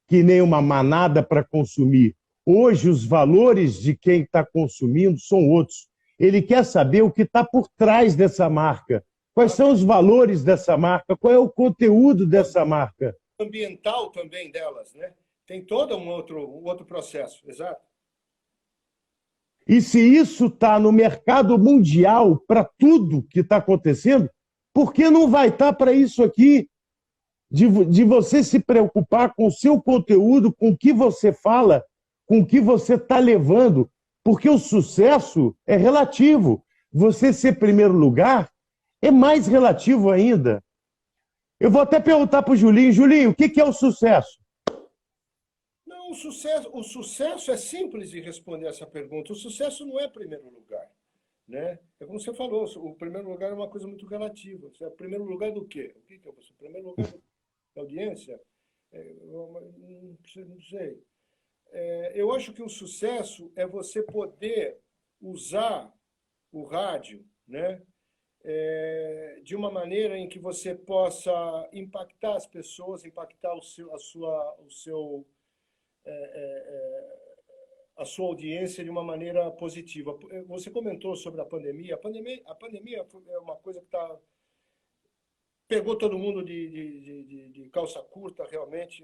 que nem uma manada para consumir. Hoje, os valores de quem está consumindo são outros. Ele quer saber o que está por trás dessa marca. Quais são os valores dessa marca? Qual é o conteúdo dessa marca? Ambiental também delas, né? Tem todo um outro processo, exato. E se isso está no mercado mundial para tudo que está acontecendo, por que não vai estar para isso aqui? De você se preocupar com o seu conteúdo, com o que você fala, com o que você está levando, porque o sucesso é relativo. Você ser primeiro lugar é mais relativo ainda. Eu vou até perguntar para o Julinho. Julinho, o que é o sucesso? Não, o sucesso é simples de responder essa pergunta. O sucesso não é primeiro lugar, né? É como você falou, o primeiro lugar é uma coisa muito relativa. É o primeiro lugar do quê? O que é o primeiro lugar da audiência? Não sei. Eu acho que o sucesso é você poder usar o rádio, né? De uma maneira em que você possa impactar as pessoas, impactar a sua audiência de uma maneira positiva. Você comentou sobre a pandemia. A pandemia é uma coisa que pegou todo mundo de calça curta, realmente.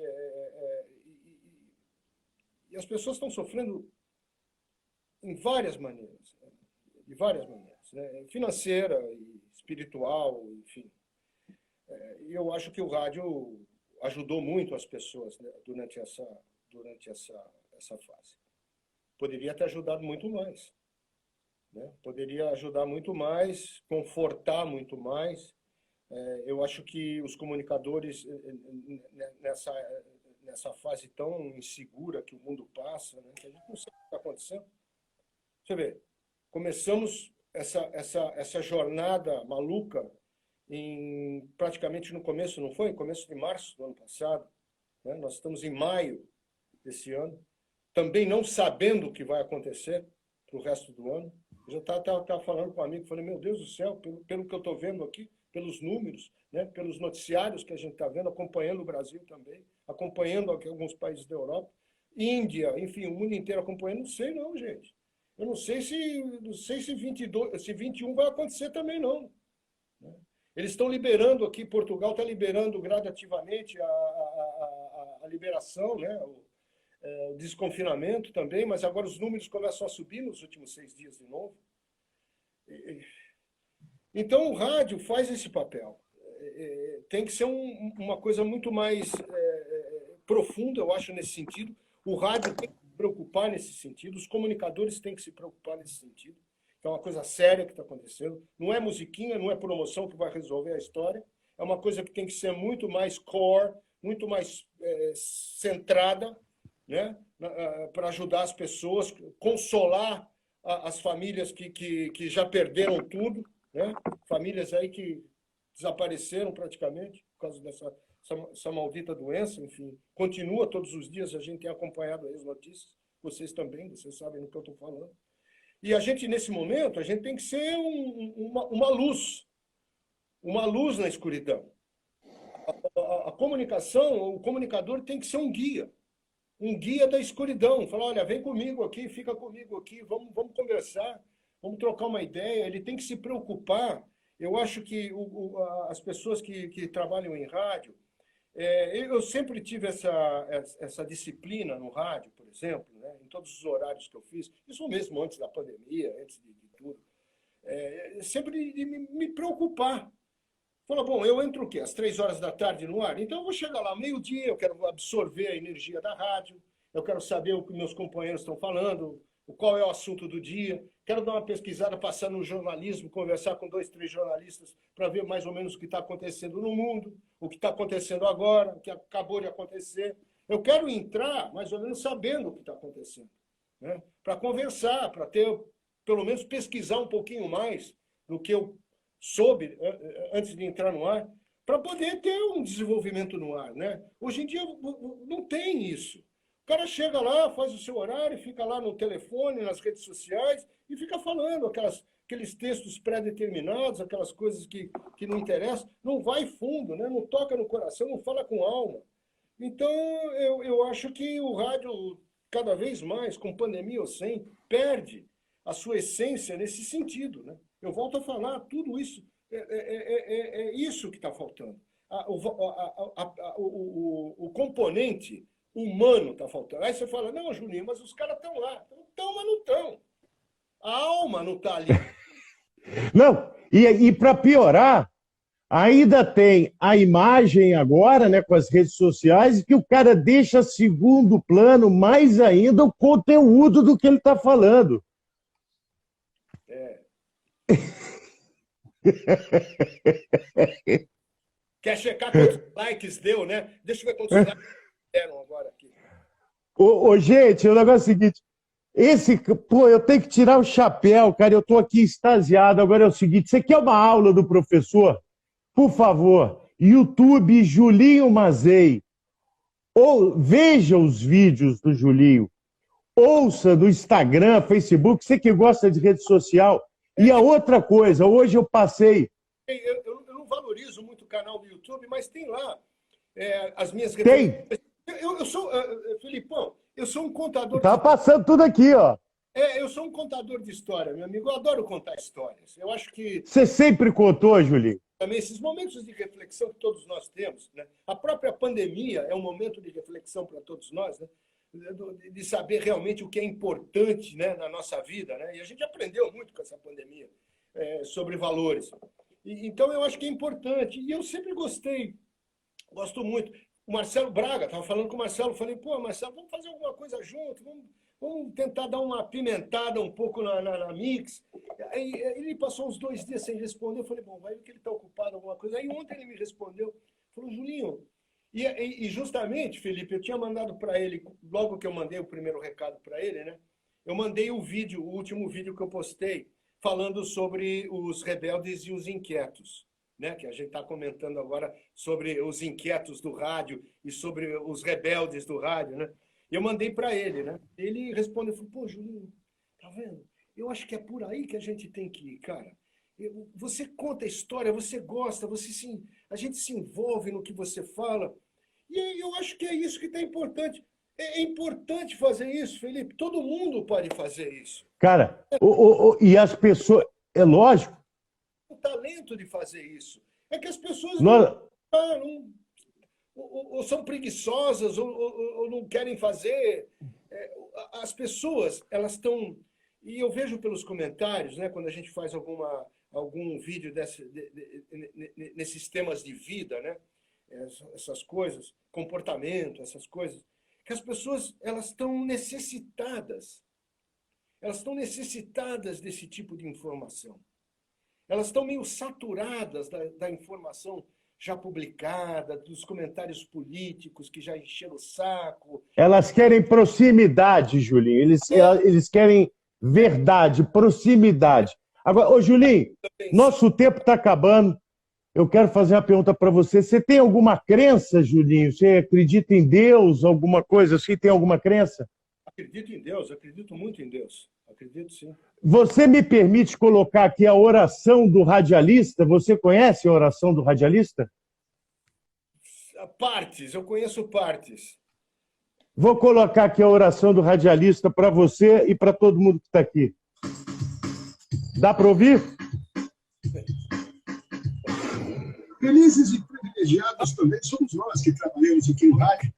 E as pessoas estão sofrendo em várias maneiras, de várias maneiras, né? Financeira, espiritual, enfim. E eu acho que o rádio ajudou muito as pessoas, né, durante essa fase. Poderia ter ajudado muito mais, né? Poderia ajudar muito mais, confortar muito mais. Eu acho que os comunicadores, nessa fase tão insegura que o mundo passa, né, que a gente não sabe o que está acontecendo. Você vê, começamos essa jornada maluca praticamente no começo, não foi? Começo de março do ano passado, né? Nós estamos em maio desse ano, também não sabendo o que vai acontecer para o resto do ano. Eu já estava falando com um amigo, falei, meu Deus do céu, pelo que eu estou vendo aqui, pelos números, né, pelos noticiários que a gente está vendo, acompanhando o Brasil também, acompanhando aqui alguns países da Europa, Índia, enfim, o mundo inteiro acompanhando, não sei não, gente. Eu não sei se 21 vai acontecer também não, né? Eles estão liberando aqui, Portugal está liberando gradativamente a liberação, né, o desconfinamento também, mas agora os números começam a subir nos últimos 6 dias de novo. Então, o rádio faz esse papel. Tem que ser uma coisa muito mais profunda, eu acho, nesse sentido. O rádio tem que se preocupar nesse sentido, os comunicadores têm que se preocupar nesse sentido. É uma coisa séria que está acontecendo. Não é musiquinha, não é promoção que vai resolver a história. É uma coisa que tem que ser muito mais core, muito mais centrada, né, para ajudar as pessoas, consolar as famílias que já perderam tudo, né? Famílias aí que desapareceram praticamente por causa dessa maldita doença, enfim. Continua todos os dias, a gente tem acompanhado as notícias, vocês também, vocês sabem do que eu estou falando. E a gente, nesse momento, a gente tem que ser uma luz na escuridão. A comunicação, o comunicador tem que ser um guia da escuridão. Falar, olha, vem comigo aqui, fica comigo aqui, vamos conversar, vamos trocar uma ideia. Ele tem que se preocupar, Eu acho que as pessoas que trabalham em rádio, eu sempre tive essa disciplina no rádio, por exemplo, né, em todos os horários que eu fiz, isso mesmo antes da pandemia, antes de tudo, sempre de me preocupar. Fala, bom, eu entro o quê? Às 3 horas da tarde no ar? Então eu vou chegar lá meio-dia, eu quero absorver a energia da rádio, eu quero saber o que meus companheiros estão falando, qual é o assunto do dia, quero dar uma pesquisada, passar no jornalismo, conversar com 2, 3 jornalistas para ver mais ou menos o que está acontecendo no mundo, o que está acontecendo agora, o que acabou de acontecer. Eu quero entrar mais ou menos sabendo o que está acontecendo, né? Para conversar, para ter, pelo menos pesquisar um pouquinho mais do que eu soube antes de entrar no ar, para poder ter um desenvolvimento no ar, né? Hoje em dia não tem isso. O cara chega lá, faz o seu horário, fica lá no telefone, nas redes sociais, e fica falando aqueles textos pré-determinados, aquelas coisas que não interessam, não vai fundo, né? Não toca no coração, não fala com alma. Então, eu acho que o rádio, cada vez mais, com pandemia ou sem, perde a sua essência nesse sentido, né? Eu volto a falar, tudo isso, é isso que está faltando. O componente humano está faltando. Aí você fala, não, Juninho, mas os caras estão lá. Estão, mas não estão. A alma não está ali. Não, e para piorar, ainda tem a imagem agora, né, com as redes sociais, que o cara deixa segundo plano mais ainda o conteúdo do que ele está falando. Quer checar quantos likes deu, né? Deixa eu ver quantos likes deram agora aqui. Gente, o negócio é o seguinte, eu tenho que tirar o chapéu, cara, eu estou aqui extasiado. Agora é o seguinte, você quer uma aula do professor? Por favor, YouTube Julinho Mazei, ou veja os vídeos do Julinho, ouça no Instagram, Facebook, você que gosta de rede social. E a outra coisa, hoje eu passei... Eu não valorizo muito o canal do YouTube, mas tem lá as minhas redes. Tem. Eu sou, Felipão, eu sou um contador... Tá passando tudo aqui, ó. Eu sou um contador de história, meu amigo. Eu adoro contar histórias. Eu acho que... Você sempre contou, Julinho? Também esses momentos de reflexão que todos nós temos, né? A própria pandemia é um momento de reflexão para todos nós, né? De saber realmente o que é importante, né, na nossa vida, né? E a gente aprendeu muito com essa pandemia sobre valores. Então, eu acho que é importante. E eu sempre gostei, gosto muito. O Marcelo Braga, estava falando com o Marcelo, falei, pô, Marcelo, vamos fazer alguma coisa junto, vamos tentar dar uma apimentada um pouco na mix. Aí ele passou uns 2 dias sem responder, eu falei, bom, vai ver que ele está ocupado alguma coisa. Aí ontem ele me respondeu, falou, Julinho, e justamente, Felipe, eu tinha mandado para ele, logo que eu mandei o primeiro recado para ele, né? Eu mandei o último vídeo que eu postei, falando sobre os rebeldes e os inquietos, né? Que a gente está comentando agora sobre os inquietos do rádio e sobre os rebeldes do rádio, né? Eu mandei para ele, né? Ele respondeu, falou, pô, Julinho, tá vendo? Eu acho que é por aí que a gente tem que ir, cara. Você conta a história, você gosta, a gente se envolve no que você fala. E eu acho que é isso que está importante. É importante fazer isso, Felipe. Todo mundo pode fazer isso. Cara, e as pessoas... É lógico. O talento de fazer isso. É que as pessoas ou são preguiçosas, ou não querem fazer. As pessoas, elas estão... E eu vejo pelos comentários, né, quando a gente faz algum vídeo nesses temas de vida, né, essas coisas, comportamento, essas coisas, que as pessoas elas estão necessitadas. Elas estão necessitadas desse tipo de informação. Elas estão meio saturadas da informação já publicada, dos comentários políticos que já encheram o saco. Elas querem proximidade, Julinho. Eles querem verdade, proximidade. Agora, ô Julinho, nosso tempo está acabando. Eu quero fazer uma pergunta para você. Você tem alguma crença, Julinho? Você acredita em Deus, alguma coisa assim? Tem alguma crença? Acredito em Deus, acredito muito em Deus. Acredito, sim. Você me permite colocar aqui a oração do radialista? Você conhece a oração do radialista? Partes, eu conheço partes. Vou colocar aqui a oração do radialista para você e para todo mundo que está aqui. Dá para ouvir? Felizes e privilegiados também somos nós que trabalhamos aqui no rádio,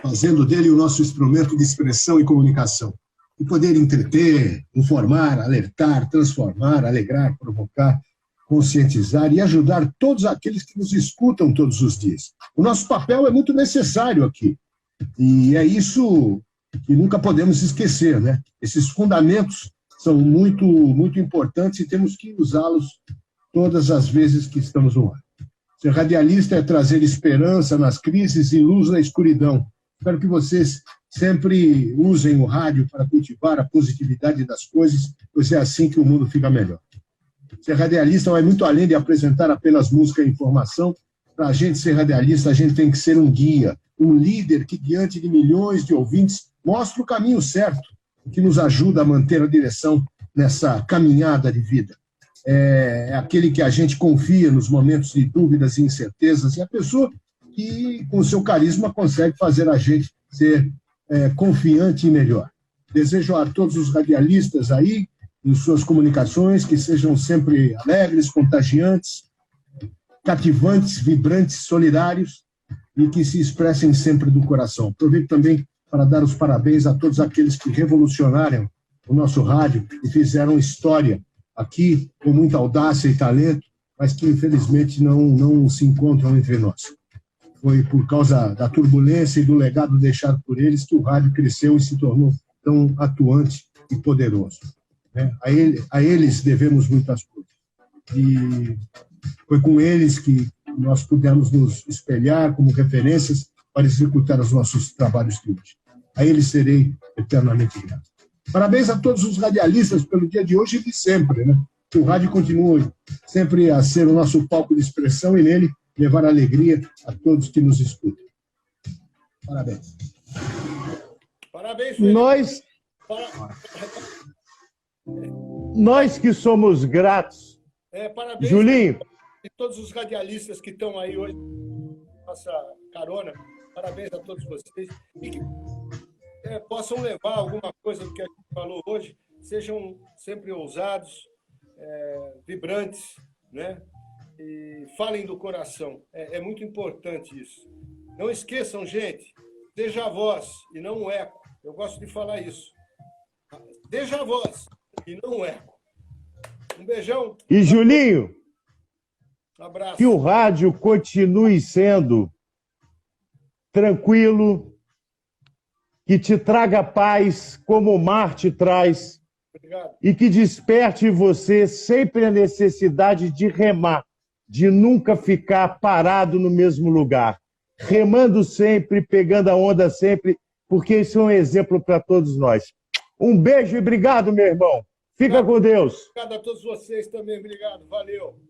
fazendo dele o nosso instrumento de expressão e comunicação. E poder entreter, informar, alertar, transformar, alegrar, provocar, conscientizar e ajudar todos aqueles que nos escutam todos os dias. O nosso papel é muito necessário aqui. E é isso que nunca podemos esquecer, né? Esses fundamentos são muito, muito importantes e temos que usá-los todas as vezes que estamos no ar. Ser radialista é trazer esperança nas crises e luz na escuridão. Espero que vocês sempre usem o rádio para cultivar a positividade das coisas, pois é assim que o mundo fica melhor. Ser radialista vai muito além de apresentar apenas música e informação. Para a gente ser radialista, a gente tem que ser um guia, um líder que, diante de milhões de ouvintes, mostra o caminho certo, que nos ajuda a manter a direção nessa caminhada de vida. É aquele que a gente confia nos momentos de dúvidas e incertezas, e a pessoa que, com seu carisma, consegue fazer a gente ser confiante e melhor. Desejo a todos os radialistas aí, em suas comunicações, que sejam sempre alegres, contagiantes, cativantes, vibrantes, solidários, e que se expressem sempre do coração. Aproveito também para dar os parabéns a todos aqueles que revolucionaram o nosso rádio e fizeram história aqui com muita audácia e talento, mas que infelizmente não se encontram entre nós. Foi por causa da turbulência e do legado deixado por eles que o rádio cresceu e se tornou tão atuante e poderoso. A eles devemos muitas coisas. E foi com eles que nós pudemos nos espelhar como referências para executar os nossos trabalhos de hoje. A eles serei eternamente grato. Parabéns a todos os radialistas pelo dia de hoje e de sempre, né? Que o rádio continue sempre a ser o nosso palco de expressão e nele levar alegria a todos que nos escutam. Parabéns. Parabéns, Felipe. Nós que somos gratos. Parabéns, Julinho. E todos os radialistas que estão aí hoje, nossa carona, parabéns a todos vocês. E que possam levar alguma coisa do que a gente falou hoje, sejam sempre ousados, vibrantes, né? E falem do coração. É muito importante isso. Não esqueçam, gente, seja a voz e não o eco. Eu gosto de falar isso. Seja a voz e não o eco. Um beijão. E, Julinho, um abraço. Que o rádio continue sendo tranquilo, que te traga paz, como o mar te traz. Obrigado. E que desperte em você sempre a necessidade de remar, de nunca ficar parado no mesmo lugar. Remando sempre, pegando a onda sempre, porque isso é um exemplo para todos nós. Um beijo e obrigado, meu irmão. Fica com Deus. Obrigado a todos vocês também. Obrigado. Valeu.